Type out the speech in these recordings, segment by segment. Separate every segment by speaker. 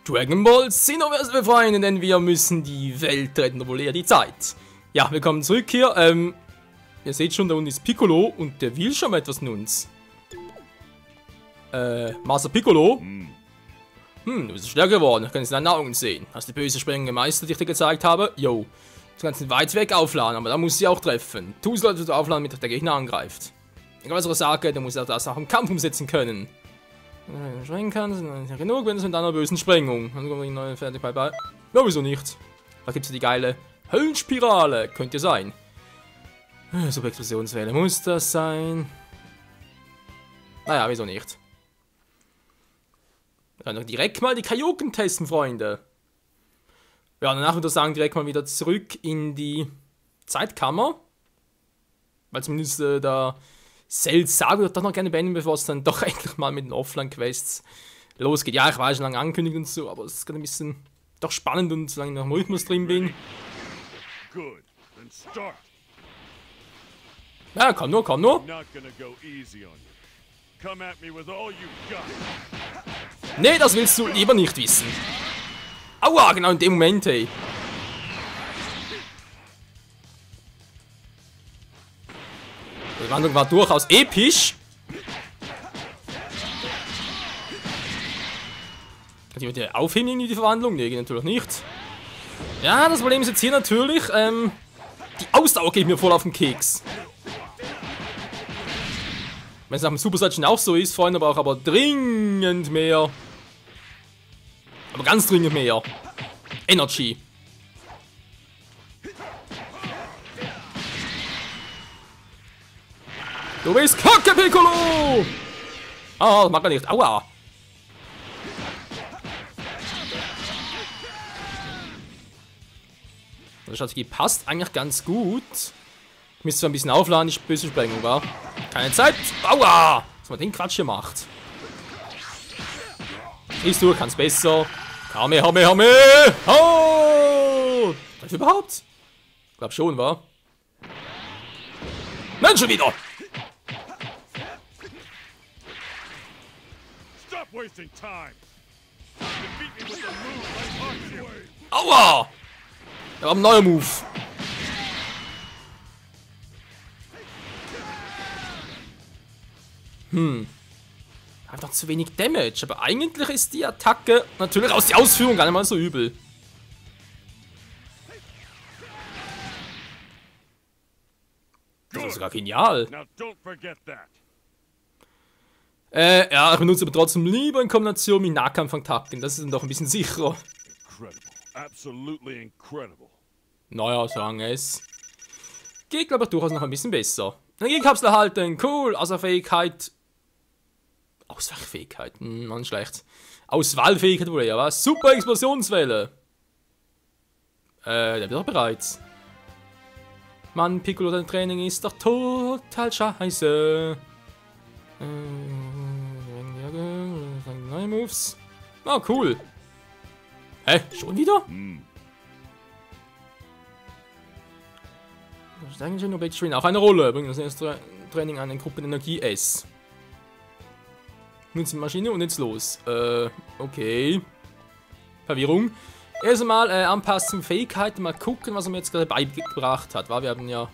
Speaker 1: Dragon Ball Xenoverse befreien, denn wir müssen die Welt retten, obwohl eher die Zeit. Ja, willkommen zurück hier. Ihr seht schon, da unten ist Piccolo und der will schon mal etwas von uns. Master Piccolo? Du bist stärker geworden, ich kann es in deinen Augen sehen. Hast du die böse Sprengung gemeistert, die ich dir gezeigt habe? Jo. Du kannst ihn weit weg aufladen, aber da musst du sie auch treffen. Tu es Leute aufladen, damit der Gegner angreift. Egal was ich sage, du musst auch das auch im Kampf umsetzen können. Wenn du sprengen kannst, dann ist ja genug, wenn es mit einer bösen Sprengung. Dann kommen wir neue fertig, bye bye. Ja, wieso nicht? Da gibt es ja die geile Höllenspirale, könnte sein. Super-Explosionswelle muss das sein. Naja, wieso nicht? Dann doch direkt mal die Kaioken testen, Freunde. Ja, danach würde ich sagen, direkt mal wieder zurück in die Zeitkammer. Weil zumindest der Cell-Saga würde ich doch noch gerne beenden, bevor es dann doch endlich mal mit den Offline-Quests losgeht. Ja, ich war schon lange angekündigt und so, aber es ist gerade ein bisschen doch spannend und solange ich noch im Rhythmus drin bin. Ja, komm nur, komm nur. Nee, das willst du lieber nicht wissen. Aua, genau in dem Moment, ey. Die Wandlung war durchaus episch. Kann ich mit aufheben, irgendwie die Verwandlung? Nee, geht natürlich nicht. Ja, das Problem ist jetzt hier natürlich, die Ausdauer geht mir voll auf den Keks. Wenn es nach dem Super Saiyan auch so ist, Freunde, brauche ich aber dringend mehr. Aber ganz dringend mehr. Energy. Du bist Kacke, Piccolo! Ah, das mag er nicht. Aua! Die Strategie passt eigentlich ganz gut. Ich müsste zwar ein bisschen aufladen, die böse Sprengung war. Keine Zeit. Aua! Dass man den Quatsch hier macht. Siehst du, kannst besser. Hame, hame, hame! Oh! Treff überhaupt? Ich glaub schon, wa? Mensch, schon wieder! Aua! Wir haben einen neuen Move. Hat doch zu wenig Damage, aber eigentlich ist die Attacke natürlich aus der Ausführung gar nicht mal so übel. Das ist sogar genial. Ja, ich benutze aber trotzdem lieber in Kombination mit Nahkampfattacken. Das ist dann doch ein bisschen sicherer. Naja, sagen es. Geht, glaube ich, durchaus noch ein bisschen besser. Energiekapsel erhalten, cool. Außerfähigkeit. Ausweichfähigkeit, man schlecht. Auswahlfähigkeit wohl, ja was? Super Explosionswelle. Der wird doch bereits. Mann, Piccolo, dein Training ist doch total scheiße. Neue Moves. Oh, cool. Hä? Schon wieder? Steigen Objektstream auch eine Rolle. Bringen das erste Training an den Gruppenenergie S. Nutzen Maschine und jetzt los. Okay. Verwirrung. Erstmal anpassen Fähigkeiten. Mal gucken, was er mir jetzt gerade beigebracht hat. Wir haben ja.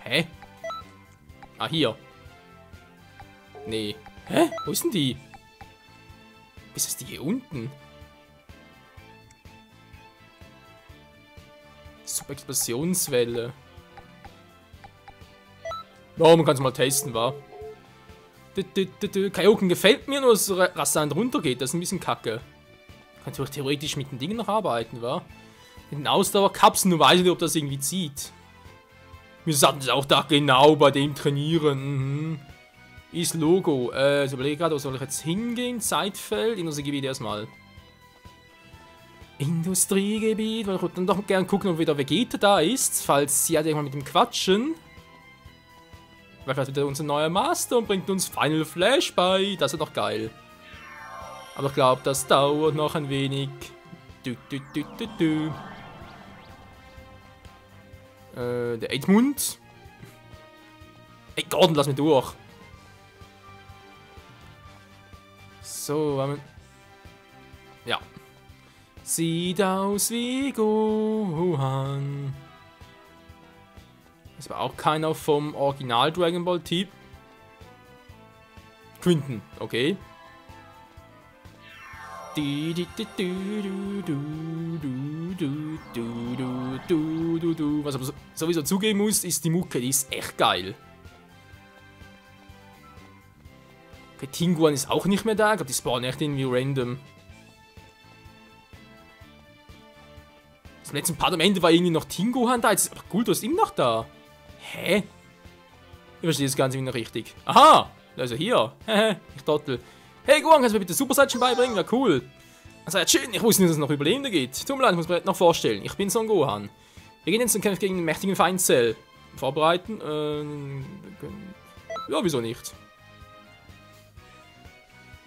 Speaker 1: Hä? Ah, hier. Nee. Hä? Wo ist denn die? Ist das die hier unten? Super Explosionswelle. Ja, man kann es mal testen, wa? Kaioken gefällt mir, nur dass es rasant runtergeht. Das ist ein bisschen kacke. Kann natürlich theoretisch mit den Dingen noch arbeiten, wa? Mit den Ausdauerkapseln, nur weiß ich nicht, ob das irgendwie zieht. Wir sollten es auch da genau bei dem trainieren. Ist Logo. Ich überlege gerade, wo soll ich jetzt hingehen? Zeitfeld, Industriegebiet erstmal. Industriegebiet, weil ich würde dann doch gerne gucken, ob wieder Vegeta da ist, falls sie halt irgendwann mit dem quatschen. Weil vielleicht wieder unser neuer Master und bringt uns Final Flash bei. Das ist doch geil. Aber ich glaube, das dauert noch ein wenig. Der Edmund. Ey, Gordon, lass mich durch. So, ja. Sieht aus wie Gohan. Das war auch keiner vom Original Dragon Ball Typ. Quinten, okay. Was aber sowieso zugeben muss, ist die Mucke, die ist echt geil. Okay, Tinguan ist auch nicht mehr da, ich glaube, die spawnen echt irgendwie random. Das letzte Part am Ende war irgendwie noch Tinguan da, jetzt ist aber cool, du bist immer noch da. Hä? Ich verstehe das Ganze nicht richtig. Aha! Also hier. Hehe, ich Trottel. Hey Gohan, kannst du mir bitte Super Saiyan beibringen? Ja, cool. Also ja, schön, ich wusste nicht, dass es noch Überlebende gibt. Tut mir leid, ich muss mir noch vorstellen. Ich bin Son Gohan. Wir gehen jetzt zum Kampf gegen den mächtigen Feind Cell. Vorbereiten? Ja, wieso nicht?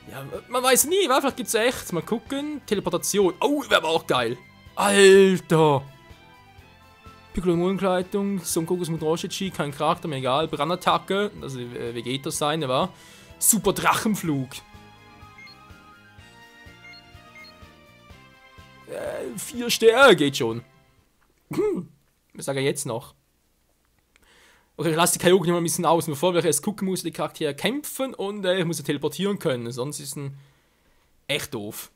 Speaker 1: Ja, man weiß nie, vielleicht gibt's echt. Mal gucken. Teleportation. Oh, wäre aber auch geil. Alter! Piccolo Mondkleidung, Son Gokus mit Roshichi, kein Charakter, mir egal. Brandattacke, also Vegeta seine war. Super Drachenflug. 4 Sterne, geht schon. Was sage ich jetzt noch? Okay, ich lasse die Kyogre mal ein bisschen aus, bevor wir erst gucken muss, die Charaktere kämpfen und ich muss ja teleportieren können, sonst ist es echt doof.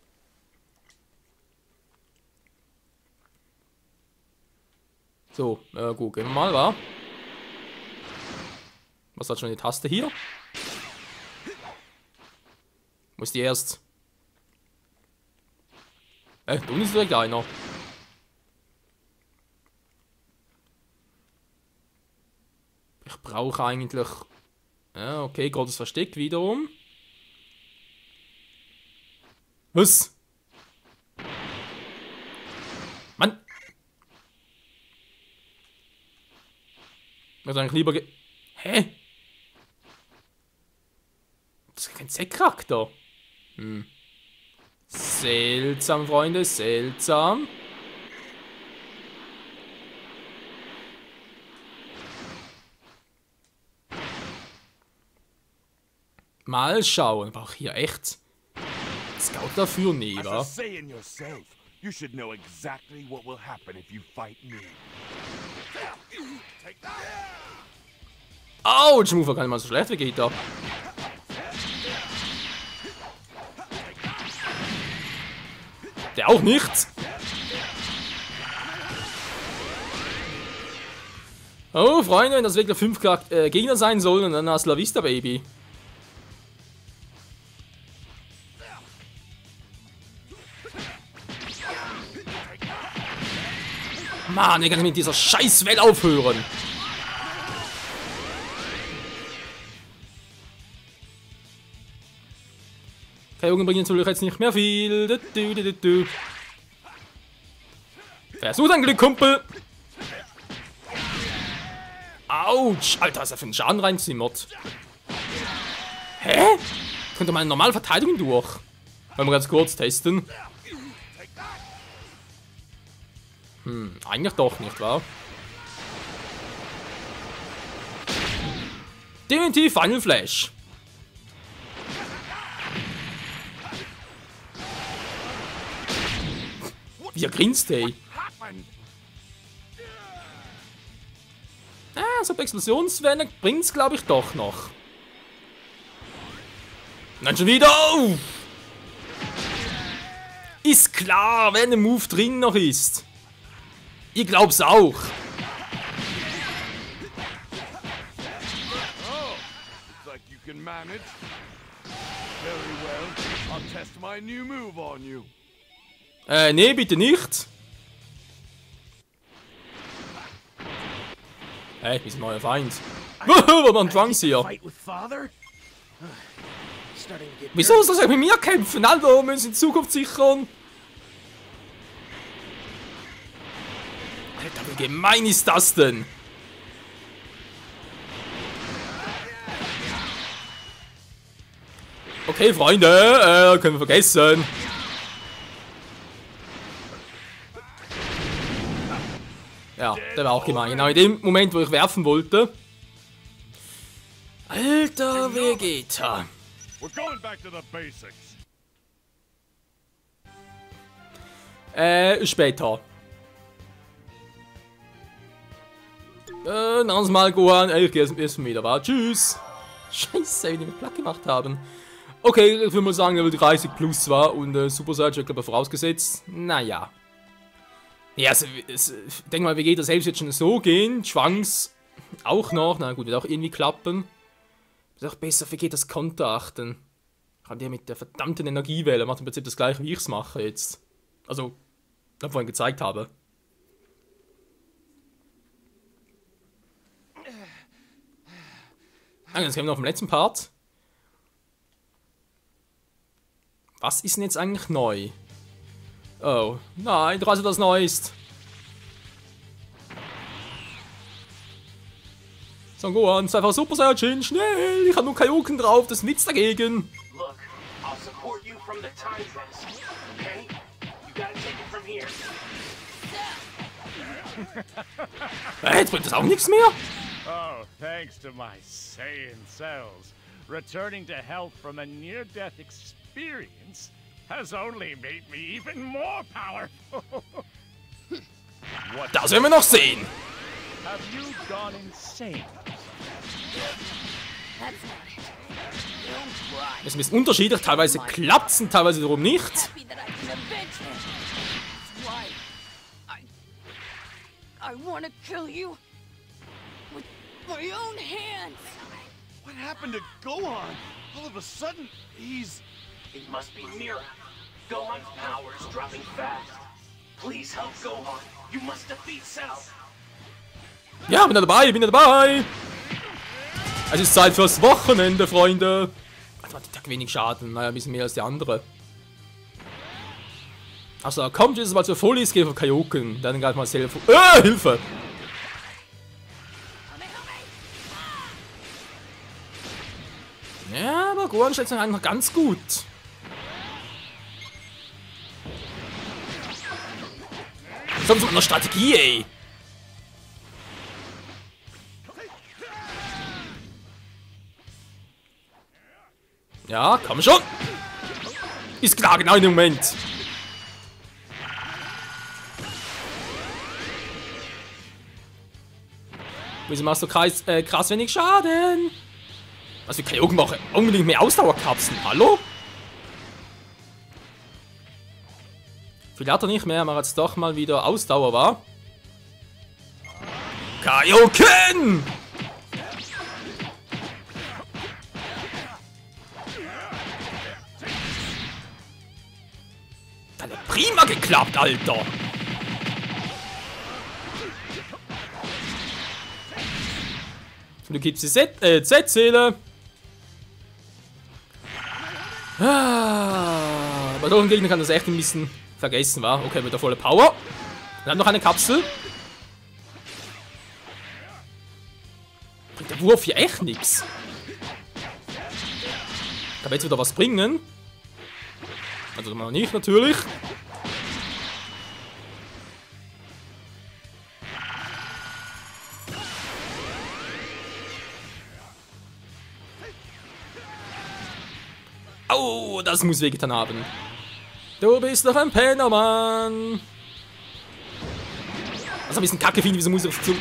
Speaker 1: So, gut, gehen wir mal, wa? Was hat schon die Taste hier? Muss die erst... da unten ist direkt einer. Ich brauche eigentlich... Ja, okay, Gottes Versteck wiederum. Was? Mann! Ich würde eigentlich lieber Hä? Das ist kein Z-Charakter. Seltsam, Freunde, seltsam. Mal schauen, aber auch hier echt Scout dafür, nee, wa? You should know exactly what will happen if you fight me. Autsch, Move war gar nicht mal so schlecht, wie geht da? Der auch nicht. Oh, Freunde, wenn das wirklich 5 Gegner sein sollen, dann hast du La Vista, Baby. Mann, ich kann mit dieser Scheißwelle aufhören. Kyogre bringen natürlich jetzt nicht mehr viel. Versuch dein Glück, Kumpel. Autsch. Alter, was er für einen Schaden reinzimmert. Hä? Könnte meine normale Verteidigung durch. Wollen wir ganz kurz testen. Eigentlich doch nicht, wahr? Definitiv Final Flash. Wie er grinst, ey. So Explosionswelle bringt's, glaube ich, doch noch. Dann schon wieder. Oh! Ist klar, wenn ein Move drin noch ist. Ich glaub's auch. Nee, bitte nicht. Hey, wir sind neuer Feind. Was man Drang hier? Wieso soll er mit mir kämpfen? Alter, wir müssen in Zukunft sichern. Alter, wie gemein ist das denn? Okay, Freunde, können wir vergessen. Ja, der war auch gemein. Genau in dem Moment, wo ich werfen wollte. Alter Vegeta. Später. Ein anderes Mal, Gohan. Ich gehe erst wieder, wa? Tschüss. Scheiße, wie die mit platt gemacht haben. Okay, ich würde mal sagen, Level 30 plus war und Super Saiyan, glaube ich, vorausgesetzt. Naja. Ja, also, ich denke mal, Vegeta selbst wird schon so gehen. Schwanz auch noch. Na gut, wird auch irgendwie klappen. Ist auch besser auf Vegetas Konter achten. Kann der mit der verdammten Energiewelle macht im Prinzip das gleiche, wie ich es mache jetzt. Also, was ich vorhin gezeigt habe. Jetzt kommen wir noch vom letzten Part. Was ist denn jetzt eigentlich neu? Oh, nein, du hast etwas Neues. Son Gohan, ist einfach Super Saiyajin, schnell! Ich habe nur Kaioken drauf, das ist nichts dagegen.
Speaker 2: Look, I'll support you from the time rest, okay? You gotta take it from here.
Speaker 1: Jetzt bringt das auch nichts mehr?
Speaker 3: Oh, thanks to my Saiyan cells, returning to health from a near-death experience has only made me even more powerful. What
Speaker 1: Das werden wir noch sehen.
Speaker 3: have you gone insane?
Speaker 4: That's not it. Don't cry.
Speaker 1: Das ist ein bisschen unterschiedlich, teilweise klappt's und teilweise darum nicht.
Speaker 4: Happy that I can avenge him. That's why I want to kill you with my own hands.
Speaker 5: What happened to Gohan? All of a sudden, he's...
Speaker 2: It must be Mira. Gohan's power is dropping fast. Please help Gohan. You must defeat Cell.
Speaker 1: Ja, bin ja dabei. Es ist Zeit fürs Wochenende, Freunde. Also hat der wenig Schaden, naja, ein bisschen mehr als die andere. Also kommt jetzt mal zur Folies, geht auf Kaioken. Dann gleich mal Hilfe. Hilfe! Ja, aber Gohan steht eigentlich noch ganz gut. So mit einer Strategie, ey. Ja, komm schon. Ist klar, genau in dem Moment. Wieso machst du krass wenig Schaden? Was wir Kaioken machen? Unbedingt mehr Ausdauerkapseln. Hallo? Viel hat er nicht mehr, aber jetzt doch mal wieder Ausdauer war. Kaioken! Das hat prima geklappt, Alter! Du gibst die Z-Seele. Bei solchen Gegnern kann das echt ein bisschen vergessen, war. Okay, mit der volle Power. Dann noch eine Kapsel. Bringt der Wurf hier echt nichts. Da wird jetzt wieder was bringen. Also noch nicht, natürlich. Oh, das muss wehgetan haben. Du bist doch ein Penner, Mann. Das ist ein bisschen kacke, finde ich. Wieso muss ich zum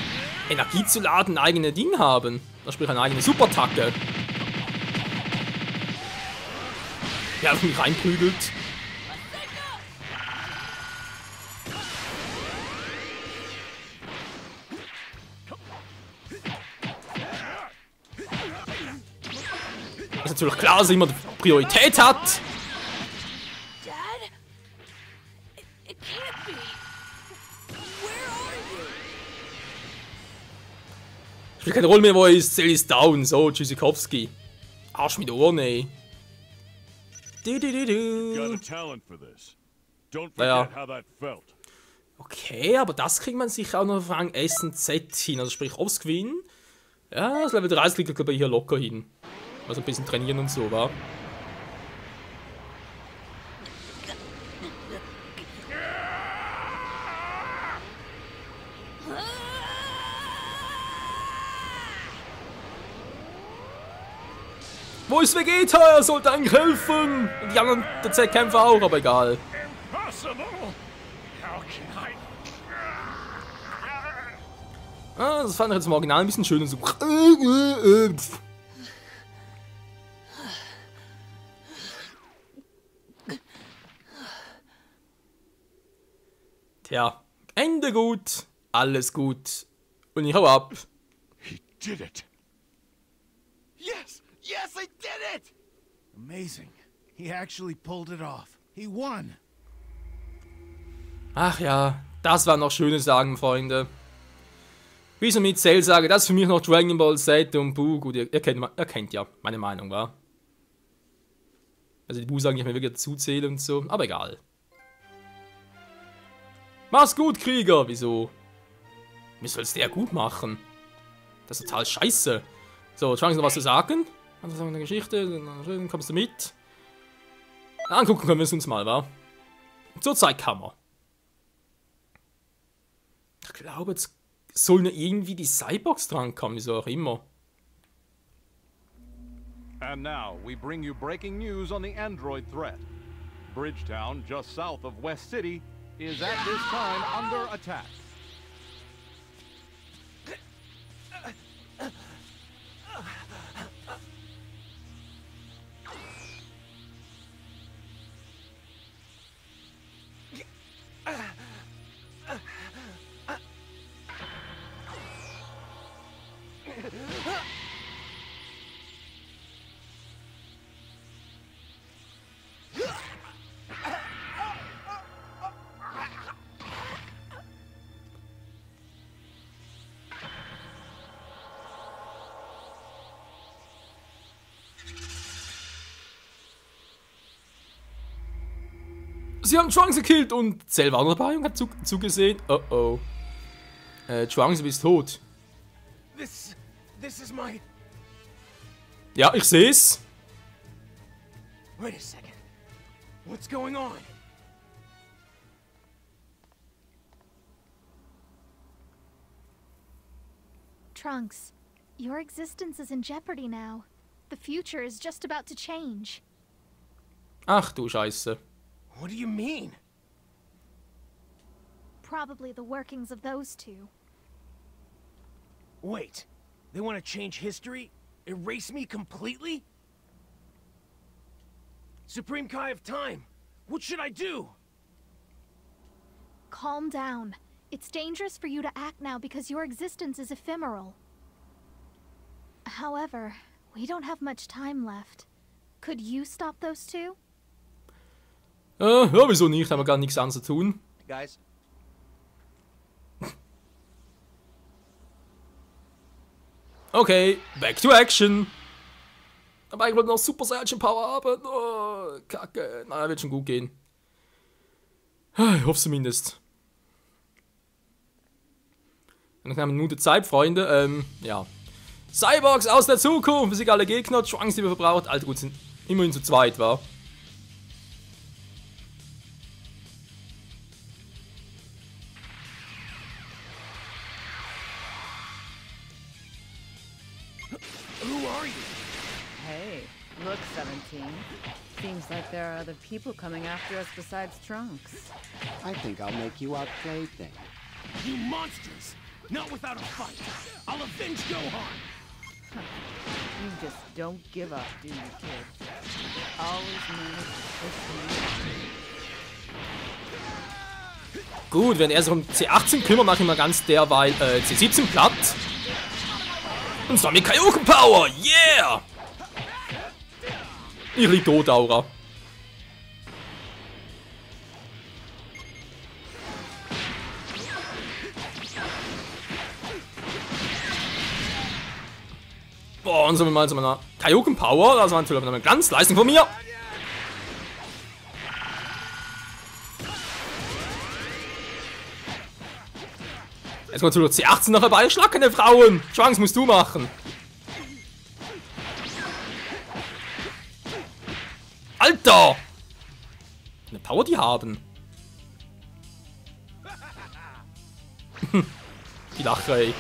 Speaker 1: Energie zu laden ein eigenes Ding haben? Da sprich eine eigene Supertacke. Ja, auf mich reinprügelt. Ist natürlich klar, dass er immer Priorität hat.
Speaker 4: Dad? It can't be. Where are you?
Speaker 1: Spielt keine Rolle mehr, wo er ist. Cell ist down. So, Tschüssikowski. Arsch mit Ohren, ey.
Speaker 5: Got a talent for this. Don't
Speaker 1: Naja.
Speaker 5: forget how that felt.
Speaker 1: Okay, aber das kriegt man sich auch noch auf Rang S und Z hin. Also sprich aufs Gewinnen. Ja, das Level 30 liegt, glaube ich, hier locker hin. Also ein bisschen trainieren und so, war. Wo ist Vegeta? Er sollte eigentlich helfen. Und die anderen Z-Kämpfer auch, aber egal.
Speaker 3: Impossible!
Speaker 1: Ah, das fand ich jetzt im Original ein bisschen schön und so. Tja, Ende gut, alles gut. Und ich hau ab.
Speaker 5: He did it. Yes! Yes, I did it!
Speaker 6: Amazing. He actually pulled it off. He won.
Speaker 1: Ach ja, das waren noch schöne Sagen, Freunde. Wie ich so mit Cell sage, das ist für mich noch Dragon Ball Z und Buu. Gut, ihr kennt ja meine Meinung, wa? Also die Buu sagen, ich mir wirklich dazu zähle und so, aber egal. Mach's gut, Krieger! Wieso? Wie soll's der gut machen? Das ist total scheiße. So, Trunks noch was zu sagen? Also eine Geschichte, dann kommst du mit. Angucken können wir es uns mal, wa? Zurzeit kann man. Ich glaube, jetzt soll nur irgendwie die Cyborgs drankommen, wieso auch immer.
Speaker 7: And now we bring you breaking news on the android threat. Bridgetown, just south of West City, is at this time under attack.
Speaker 1: Sie haben Trunks gekillt und Cell war noch dabei und hat zugesehen. Oh oh. Trunks, du bist tot.
Speaker 6: This is my...
Speaker 1: Ja, ich seh's.
Speaker 6: Wait a second. What's going on?
Speaker 8: Trunks, your existence is in jeopardy now. The future is just about to change.
Speaker 1: Ach du Scheiße.
Speaker 6: What do you mean?
Speaker 8: Probably the workings of those two.
Speaker 6: Wait, they want to change history? Erase me completely? Supreme Kai of Time, what should I do?
Speaker 8: Calm down. It's dangerous for you to act now because your existence is ephemeral. However, we don't have much time left. Could you stop those two?
Speaker 1: Ja, wieso nicht? Haben wir gar nichts anderes zu tun.
Speaker 6: Guys?
Speaker 1: Okay, back to action. Aber ich wollte noch Super Saiyan Power haben. Oh, Kacke. Naja, wird schon gut gehen. Ich hoffe zumindest. Noch eine Minute Zeit, Freunde. Ja. Cyborgs aus der Zukunft. Besiegen alle Gegner. Trunks, die wir verbraucht. Alter, gut, sind immerhin zu zweit, war.
Speaker 6: Who are you?
Speaker 9: Hey, look, 17. Seems like there are other people coming after us besides Trunks.
Speaker 10: I think I'll make you our plaything.
Speaker 6: You monsters! Not without a fight! I'll avenge Gohan!
Speaker 9: You just don't give up, do you, kid? Always manage to push me.
Speaker 1: Gut, wenn er sich um C18 kümmert, mache ich mal ganz derweil C17 platt. Und zwar mit Kaioken Power! Yeah! Ich lieg tot, Aura. Boah, und so mal zu meiner Kaioken Power. Das war natürlich eine Glanzleistung von mir. Jetzt kommt natürlich C18 noch dabei. Schlag keine Frauen. Trunks musst du machen. Alter! Eine Power die haben. Die Lache, ey.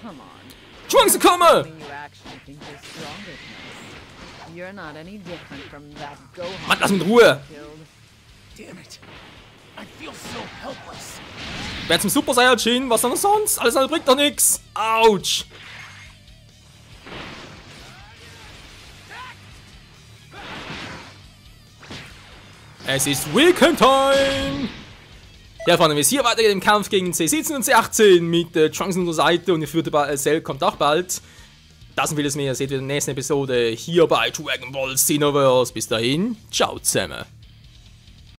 Speaker 9: Come on.
Speaker 1: Trunks, komme!
Speaker 9: You actually think you're stronger than us. You're not any different from that Gohan
Speaker 1: Mann, lass mich in Ruhe.
Speaker 9: killed.
Speaker 6: Damn it! I feel so helpless!
Speaker 1: Wer zum Super Saiyajin? Was denn sonst? Alles andere bringt doch nichts. Autsch. Es ist Weekend Time. Ja, Freunde, wie es hier weitergeht im Kampf gegen C17 und C18 mit Trunks an der Seite und der vierte Cell kommt auch bald. Das und vieles mehr seht ihr in der nächsten Episode hier bei Dragon Ball Xenoverse. Bis dahin, ciao zusammen.